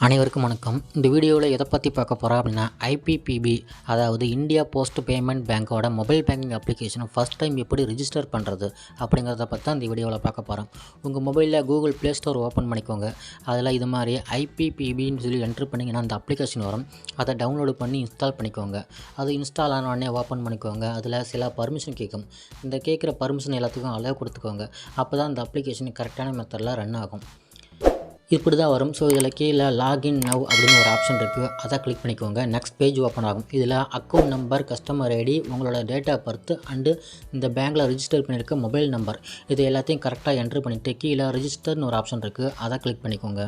அனைவருக்கும் வணக்கம். இந்த வீடியோவில் எதை பற்றி பார்க்க போகிறோம் அப்படின்னா ஐபிபிபி, அதாவது இந்தியா போஸ்ட் பேமெண்ட் பேங்க்கோட மொபைல் பேங்கிங் அப்ளிகேஷனை ஃபஸ்ட் டைம் எப்படி ரிஜிஸ்டர் பண்ணுறது அப்படிங்கிறத பற்றி தான் இந்த வீடியோவில் பார்க்க போகிறோம். உங்கள் மொபைலில் கூகுள் ப்ளே ஸ்டோர் ஓப்பன் பண்ணிக்கோங்க. அதில் இது மாதிரி ஐபிபிபின்னு சொல்லி என்ட்ரு பண்ணிங்கன்னா அந்த அப்ளிகேஷன் வரும். அதை டவுன்லோடு பண்ணி இன்ஸ்டால் பண்ணிக்கோங்க. அது இன்ஸ்டால் ஆன உடனே ஓப்பன் பண்ணிக்கோங்க. அதில் சில பர்மிஷன் கேட்கும். இந்த கேட்குற பர்மிஷன் எல்லாத்துக்கும் அலோவ் கொடுத்துக்கோங்க. அப்போ தான் அந்த அப்ளிகேஷன் கரெக்டான மெத்தடில் ரன் ஆகும். இப்படி தான் வரும். ஸோ இதில் கீழே லாகின் நவ் அப்படின்னு ஒரு ஆப்ஷன் இருக்குது. அதை கிளிக் பண்ணிக்கோங்க. நெக்ஸ்ட் பேஜ் ஓப்பன் ஆகும். இதில் அக்கௌண்ட் நம்பர், கஸ்டமர் ஐடி, உங்களோட டேட் ஆஃப் பர்த் அண்டு இந்த பேங்க்கில் ரிஜிஸ்டர் பண்ணியிருக்க மொபைல் நம்பர், இது எல்லாத்தையும் கரெக்டாக என்ட்ரு பண்ணிவிட்டு கீழே ரிஜிஸ்டர்னு ஒரு ஆப்ஷன் இருக்குது. அதை கிளிக் பண்ணிக்கோங்க.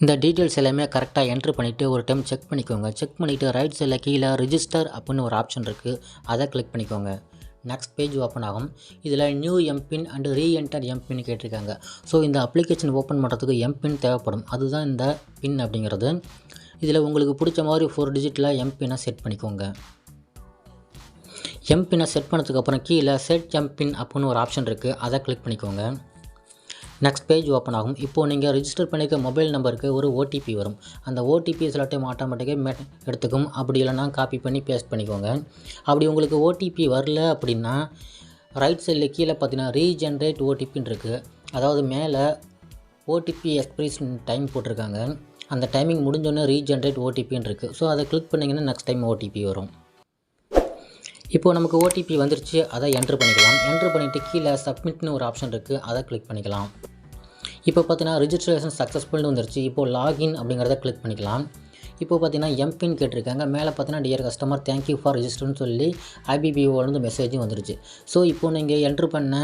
இந்த டீட்டெயில்ஸ் எல்லாமே கரெக்டாக என்ட்ரு பண்ணிவிட்டு ஒரு டைம் செக் பண்ணிக்கோங்க. செக் பண்ணிவிட்டு ரைட் சைடில் கீழே ரிஜிஸ்டர் அப்படின்னு ஒரு ஆப்ஷன் இருக்குது. அதை கிளிக் பண்ணிக்கோங்க. நெக்ஸ்ட் பேஜ் ஓப்பன் ஆகும். இதில் new MPIN and re-enter MPIN கேட்டிருக்காங்க. ஸோ இந்த அப்ளிகேஷன் ஓப்பன் பண்ணுறதுக்கு எம்பின் தேவைப்படும். அதுதான் இந்த பின் அப்படிங்கிறது. இதில் உங்களுக்கு பிடிச்ச மாதிரி 4 டிஜிட்டில் எம்பினை செட் பண்ணிக்கோங்க. எம்பினை செட் பண்ணதுக்கப்புறம் கீழே செட் எம்பின் அப்படின்னு ஒரு ஆப்ஷன் இருக்குது. அதை கிளிக் பண்ணிக்கோங்க. நெக்ஸ்ட் பேஜ் ஓப்பன் ஆகும். இப்போது நீங்கள் ரிஜிஸ்டர் பண்ணிக்க மொபைல் நம்பருக்கு ஒரு ஓடிபி வரும். அந்த ஓடிபி சில டைம் ஆட்டோமேட்டிக்காக எடுத்துக்கும். அப்படி இல்லைனா காப்பி பண்ணி பேஸ்ட் பண்ணிக்கோங்க. அப்படி உங்களுக்கு ஓடிபி வரல அப்படின்னா ரைட் சைடில் கீழே பார்த்தீங்கன்னா ரீஜென்ரேட் ஓடிபின்னு இருக்குது. அதாவது மேலே ஓடிபி எக்ஸ்பிரஷன் டைம் போட்டிருக்காங்க. அந்த டைமிங் முடிஞ்சோடனே ரீஜென்ரேட் ஓடிபின்னு இருக்குது. ஸோ அதை கிளிக் பண்ணிங்கன்னா நெக்ஸ்ட் டைம் ஓடிபி வரும். இப்போது நமக்கு ஓடிபி வந்துருச்சு. அதை என்ட்ரு பண்ணிக்கலாம். என்ட்ரு பண்ணிவிட்டு கீழே சப்மிட்னு ஒரு ஆப்ஷன் இருக்குது. அதை கிளிக் பண்ணிக்கலாம். இப்போ பார்த்தீங்கன்னா ரிஜிஸ்ட்ரேஷன் சக்ஸஸ்ஃபுல்னு வந்துருச்சு. இப்போது லாகின் அப்படிங்கிறத கிளிக் பண்ணிக்கலாம். இப்போ பார்த்தீங்கன்னா எம்பின் கேட்டிருக்காங்க. மேலே பார்த்தீங்கன்னா டியர் கஸ்டமர் தேங்க்யூ ஃபார் ரிஜிஸ்டர்னு சொல்லி ஐபிபிஓலேருந்து மெசேஜும் வந்துருச்சு. ஸோ இப்போது நீங்கள் என்ட்ரு பண்ண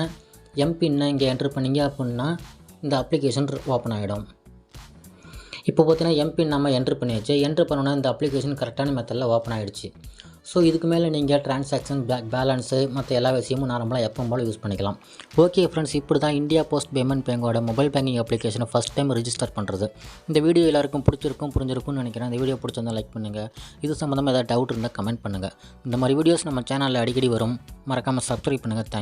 எம்பின்னை இங்கே என்ட்ரு பண்ணிங்க அப்படின்னா இந்த அப்ளிகேஷன் ஓப்பன் ஆகிடும். இப்போ பார்த்தீங்கன்னா எம்பின் நம்ம என்ட்ரு பண்ணியாச்சு. என்ட்ரு பண்ணோன்னா இந்த அப்ளிகேஷன் கரெக்டான மெத்தடில் ஓப்பன் ஆகிடுச்சு. ஸோ இதுக்கு மேலே நீங்கள் ட்ரான்சாக்ஷன் பேலன்ஸு மற்ற எல்லா விஷயமும் நார்மலாக எப்போ போல் யூஸ் பண்ணிக்கலாம். ஓகே ஃப்ரெண்ட்ஸ், இப்படி தான் இந்தியா போஸ்ட் பேமெண்ட் பேங்கோட மொபைல் பேங்கிங் அப்ளிகேஷனை ஃபஸ்ட் டைம் ரிஜிஸ்டர் பண்ணுறது. இந்த வீடியோ எல்லாருக்கும் புரிஞ்சிருக்கும்னு நினைக்கிறேன். இந்த வீடியோ பிடிச்சிருந்தால் லைக் பண்ணுங்கள். இது சம்மந்தமாக ஏதாவது டவுட் இருந்தால் கமெண்ட் பண்ணுங்கள். இந்த மாதிரி வீடியோஸ் நம்ம சேனலில் அடிக்கடி வரும். மறக்காமல் சப்ஸ்கிரைப் பண்ணுங்கள். தேங்க்யூ.